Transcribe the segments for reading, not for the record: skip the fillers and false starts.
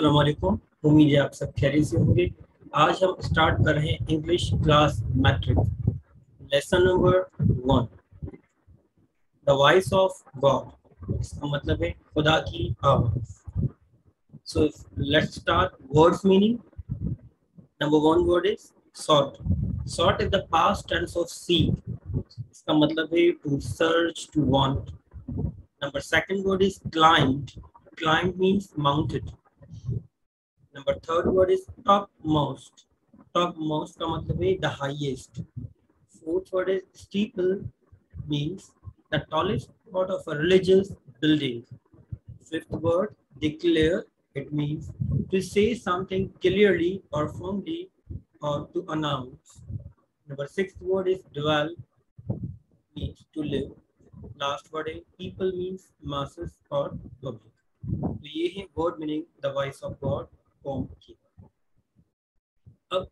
अस्सलाम वालेकुम। उम्मीद है आप सब खैरियत से होंगे। आज हम स्टार्ट कर रहे हैं English class matric lesson number 1, the voice of God. इसका मतलब है खुदा की आवाज़। So let's start words meaning. Number 1 word is sought. Sought is the past tense of seek. इसका मतलब है to search, to want. Number second word is climb. Climb means mounted. Number third word is topmost. Topmost का मतलब है the highest. Fourth word is steeple, means the tallest part of a religious building. Fifth word declare. It means to say something clearly or firmly or to announce. Number sixth word is dwell, means to live. Last word is people, means masses or public. तो ये है word meaning the voice of God poem की। अब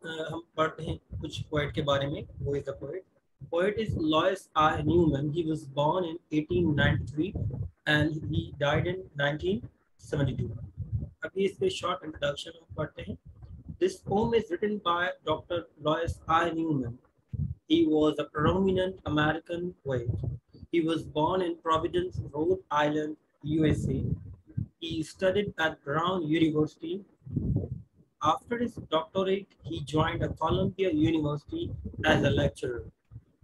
हम पढ़ते हैं कुछ poet के बारे में। वो is the poet. Poet is Lois R Newman. He was born in 1893 and he died in 1972। अभी इसके शॉर्ट इंट्रोडक्शन हम पढ़ते हैं। This poem is written by doctor Lois R Newman. He was a prominent American poet. He was born in Providence, Rhode Island, USA. He studied at Brown University. After his doctorate, he joined Columbia University as a lecturer.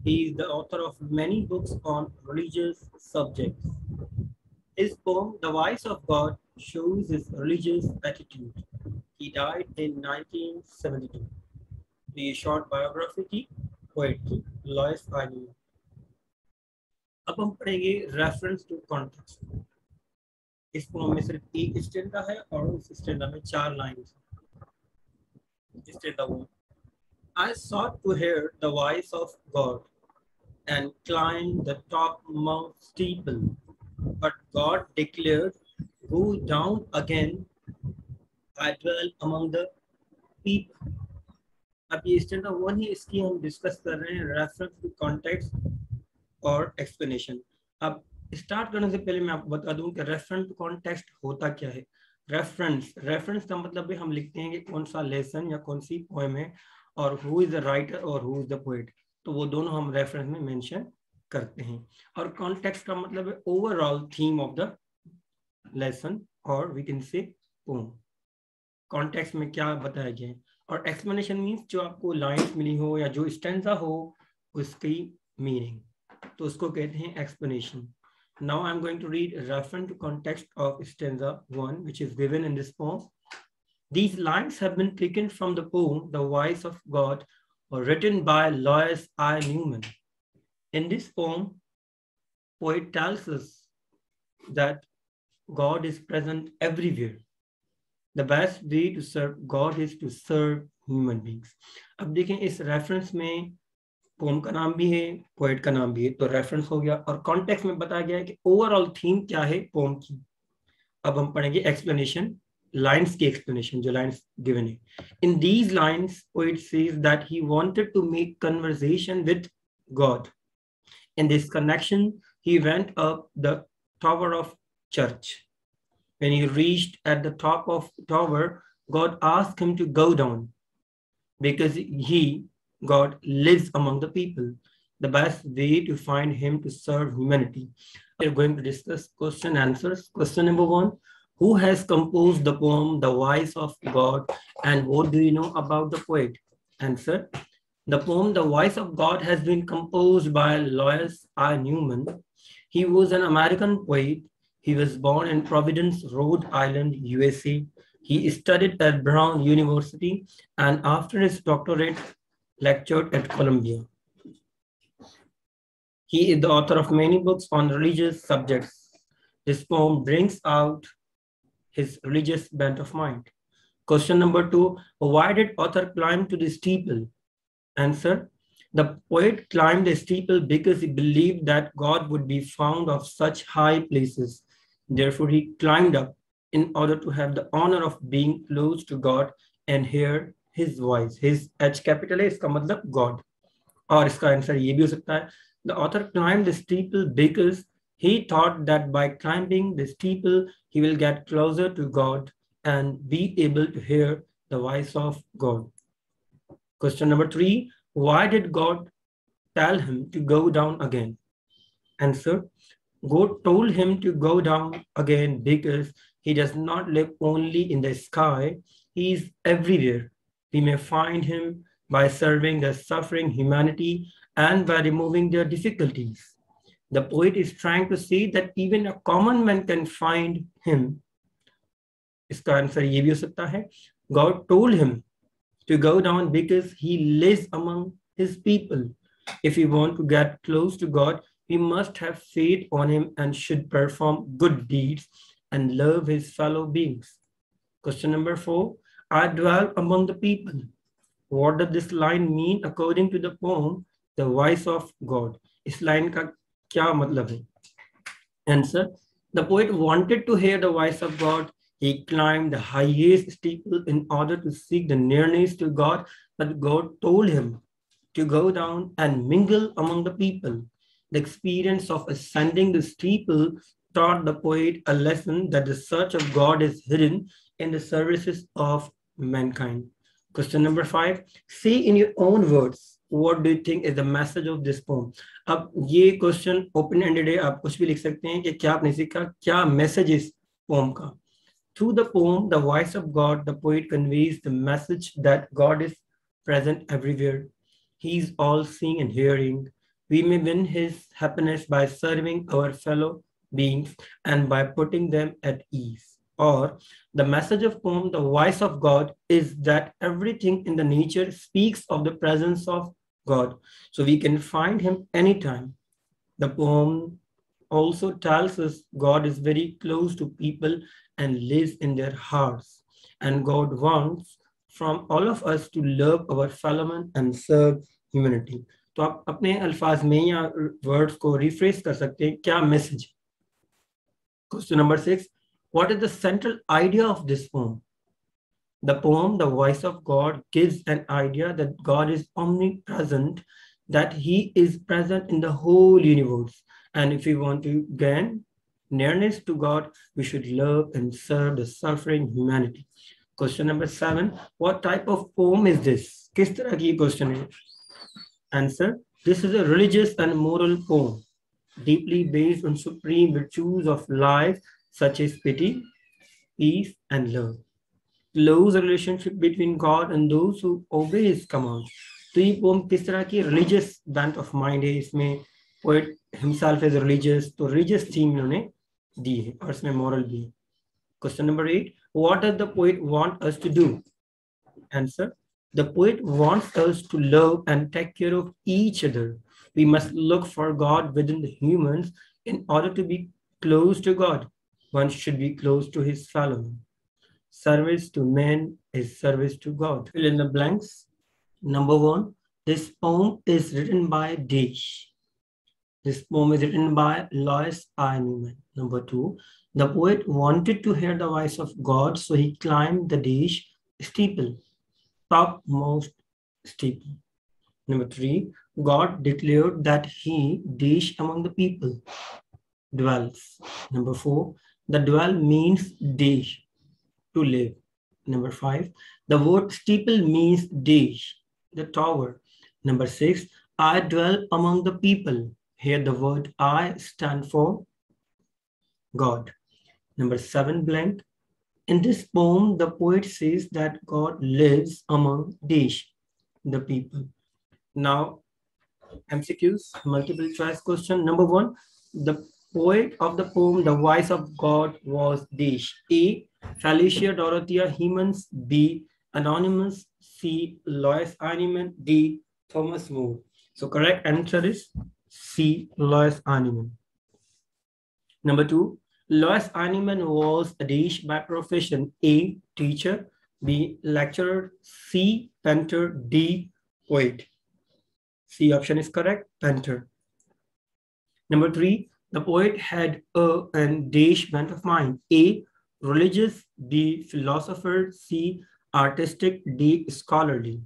He is the author of many books on religious subjects. His poem, The Voice of God, shows his religious attitude. He died in 1972. The short biography की poet की लॉयस R Newman. अब हम पढ़ेंगे reference to context. इस poem में सिर्फ एक stanza है और उस स्टैंजा में 4 लाइन्स हैं। Stanza 1, I sought to hear the voice of God and climbed the topmost steeple, but God declared, go down again, I dwell among the people. अब ये स्टैंजा 1 ही, इसकी हम डिस्कस कर रहे हैं रेफरेंस टू कॉन्टेक्स्ट और explanation. अब start करने से पहले मैं आपको बता दूं कि रेफरेंस टू कॉन्टेक्स्ट होता क्या है। रेफरेंस का मतलब है हम लिखते हैं कि कौन सा लेसन या कौन सी पोएम है और हु इज द राइटर और हु इज द पोएट, तो वो दोनों हम रेफरेंस में मेंशन करते हैं। और कॉन्टेक्स्ट का मतलब है overall theme of the lesson और we can say poem. Context में क्या बताया गया है। और एक्सप्लेनेशन मीन्स जो आपको लाइन्स मिली हो या जो स्टैंजा हो उसकी मीनिंग, तो उसको कहते हैं explanation. Now I am going to read reference to context of stanza 1 which is given in this poem. These lines have been taken from the poem The Voice of God, written by Lois I. Newman. In this poem, poet tells us that God is present everywhere. The best way to serve God is to serve human beings. अब देखें इस reference में pome का नाम भी है, poet का नाम भी है, तो रेफरेंस हो गया। और कॉन्टेक्स्ट में बताया गया है कि ओवरऑल थीम क्या है पोम की। अब हम पढ़ेंगे एक्सप्लेनेशन, लाइंस की एक्सप्लेनेशन, जो लाइंस गिवन है। In these lines poet says that he wanted to make conversation with God. In this connection he went up the tower of church. When he reached at the top of the tower, God asked him to go down because God, lives among the people. The best way to find him to serve humanity. We are going to discuss question answers. Question number 1, who has composed the poem The Voice of God and what do you know about the poet? Answer, the poem The Voice of God has been composed by Lois R. Newman. He was an American poet. He was born in Providence, Rhode Island, USA. He studied at Brown University and after his doctorate lectured at Columbia. He is the author of many books on religious subjects. This poem brings out his religious bent of mind. Question number 2, why did author climb to the steeple? Answer, the poet climbed the steeple because he believed that God would be found of such high places. Therefore, he climbed up in order to have the honor of being close to God and hear his voice. His H capital है, इसका मतलब God. और इसका answer ये भी हो सकता है, the author climbed the steeple because he thought that by climbing the steeple, he will get closer to God and be able to hear the voice of God. Question number 3, why did God tell him to go down again? Answer, God told him to go down again because he does not live only in the sky, he is everywhere. We may find him by serving the suffering humanity and by removing their difficulties. The poet is trying to say that even a common man can find him. इसका answer ये भी हो सकता है, God told him to go down because he lives among his people. If we want to get close to God, we must have faith on him and should perform good deeds and love his fellow beings. Question number 4, I dwell among the people. What does this line mean according to the poem, The Voice of God? इस line का क्या मतलब है? Answer, the poet wanted to hear the voice of God. He climbed the highest steeple in order to seek the nearness to God, but God told him to go down and mingle among the people. The experience of ascending the steeple taught the poet a lesson that the search of God is hidden in the services of mankind. Question number 5, say in your own words, what do you think is the message of this poem? अब ये question open ended है, आप कुछ भी लिख सकते हैं कि क्या आपने सीखा, क्या मैसेज इस पोम का. Through the poem, The Voice of God, the poet conveys the message that God is present everywhere. He is all seeing and hearing. We may win his happiness by serving our fellow beings and by putting them at ease. Or the message of poem, The Voice of God, is that everything in the nature speaks of the presence of God. So we can find him anytime. The poem also tells us God is very close to people and lives in their hearts. And God wants from all of us to love our fellow man and serve humanity. तो आप अपने अल्फाज में या words को refresh कर सकते हैं, क्या message. Question number 6, what is the central idea of this poem? The poem, The Voice of God, gives an idea that God is omnipresent, that he is present in the whole universe. And if we want to gain nearness to God, we should love and serve the suffering humanity. Question number 7, what type of poem is this? किस तरह की question है? Answer, this is a religious and moral poem, deeply based on supreme virtues of life, such as pity, peace, and love. Close relationship between God and those who obey his commands. तो ये poem किस तरह की religious bent of mind है, इसमें poet himself is religious, तो religious theme इन्होंने दी है और इसमें moral भी है. Question number 8, what does the poet want us to do? Answer, the poet wants us to love and take care of each other. We must look for God within the humans in order to be close to God. One should be close to his fellow man. Service to men is service to God. Fill in the blanks. Number 1, this poem is written by Desh. This poem is written by Lois I. Newman. Number 2, the poet wanted to hear the voice of God, so he climbed the Desh steeple, topmost steeple. Number 3, God declared that he, Desh among the people, dwells. Number 4, the dwell means Desh, to live. Number 5, the word steeple means Desh, the tower. Number 6, I dwell among the people. Here the word I stand for God. Number 7, blank. In this poem, the poet says that God lives among Desh, the people. Now, MCQs, multiple choice question. Number 1, the poet of the poem, The Voice of God, was Desh. A, Felicia Dorothea Hemans. B, Anonymous. C, Lois Einemann. D, Thomas More. So correct answer is C, Lois Einemann. Number 2, Lois Einemann was a Desh by profession. A, teacher. B, lecturer. C, painter. D, poet. C option is correct, painter. Number 3, the poet had a and Desh bent of mind. A, religious. B, philosopher. C, artistic. D, scholarly.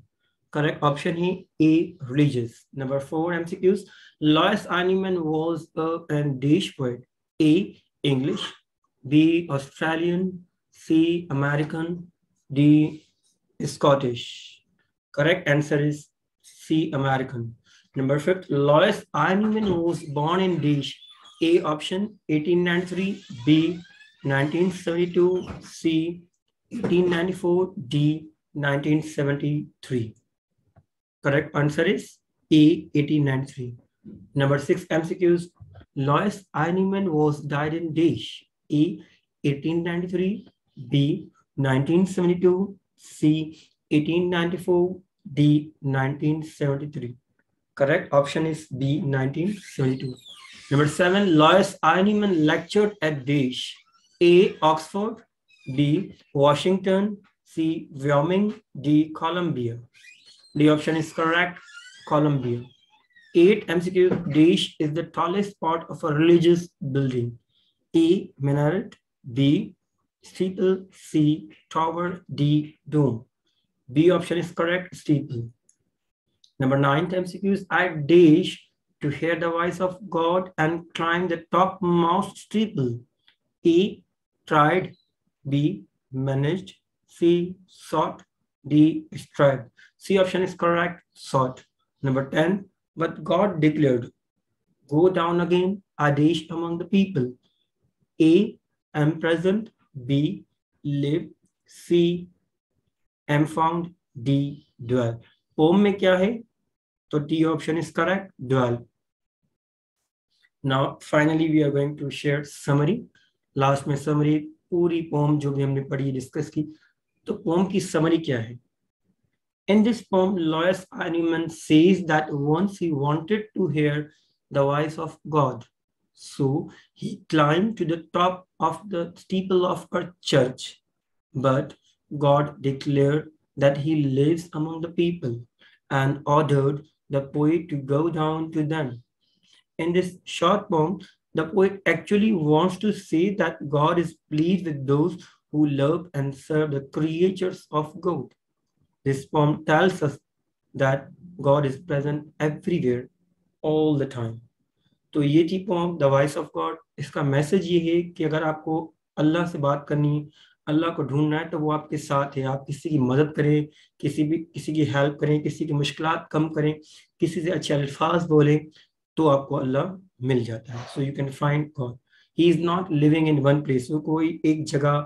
Correct option is A, religious. Number 4, MCQs. Lois Einemann was a and Desh poet. A, English. B, Australian. C. American, D. Scottish. Correct answer is C. American. Number 5, Lois Einemann was born in Dish. A option 1893, B 1972, C 1894, D 1973. Correct answer is A 1893. Number 6 MCQs. Lois Einemann was died in Dish. A 1893, B 1972, C 1894, D 1973. Correct option is B 1972. Number 7, Lois Einemann lectured at Dish. A. Oxford, B. Washington, C. Wyoming, D. Columbia. The option is correct, Columbia. 8 MCQ. Dish is the tallest part of a religious building. A. Minaret, B. Steeple, C. Tower, D. Dome. B option is correct, steeple. Number 9 MCQs. I Dish to hear the voice of God and climb the topmost steeple. A. Tried, B. Managed, C. Sought, D. Strived. C option is correct, sought. Number 10. But God declared, go down again, I Dish among the people. A. Am present, B. Live, C. Am found, D. Dwell. Poem में क्या है? तो D option is correct, dwell. Now finally we are going to share summary. Last में summary पूरी poem जो भी हमने पढ़ी डिस्कस की, तो poem की summary क्या है? In this poem, Lois Einemann says that once he wanted to hear the voice of God, so he climbed to the top of the steeple of a church. But God declared that he lives among the people and ordered the poet to go down to them. In this short poem, the poet actually wants to say that God is pleased with those who love and serve the creatures of God. This poem tells us that God is present everywhere, all the time. तो ये थी poem The Voice of God. इसका message ये है कि अगर आपको अल्लाह से बात करनी है, अल्लाह को ढूंढना है, तो वो आपके साथ है. आप किसी की मदद करें, किसी की हेल्प करें, किसी की मुश्किलात कम करें, किसी से अच्छे अल्फाज बोलें, तो आपको अल्लाह मिल जाता है. So you can find God. He is not living in one place. वो कोई एक जगह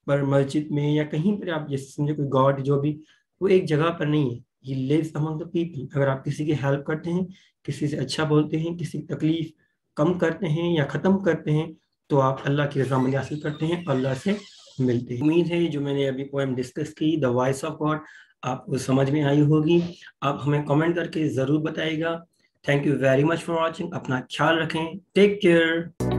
पर मस्जिद में या कहीं पर आप जैसे समझे कोई गॉड जो भी, वो एक जगह पर नहीं है. He lives among the people. अगर आप किसी की हेल्प करते हैं, किसी से अच्छा बोलते हैं, किसी की तकलीफ कम करते हैं या ख़त्म करते हैं, तो आप अल्लाह की रज़ामंदी हासिल करते हैं, अल्लाह से मिलते हैं. उम्मीद है जो मैंने अभी पोएम डिस्कस की द वॉइस ऑफ गॉड आपको समझ में आई होगी. आप हमें कमेंट करके ज़रूर बताइएगा. Thank you very much for watching. अपना ख्याल रखें. Take care.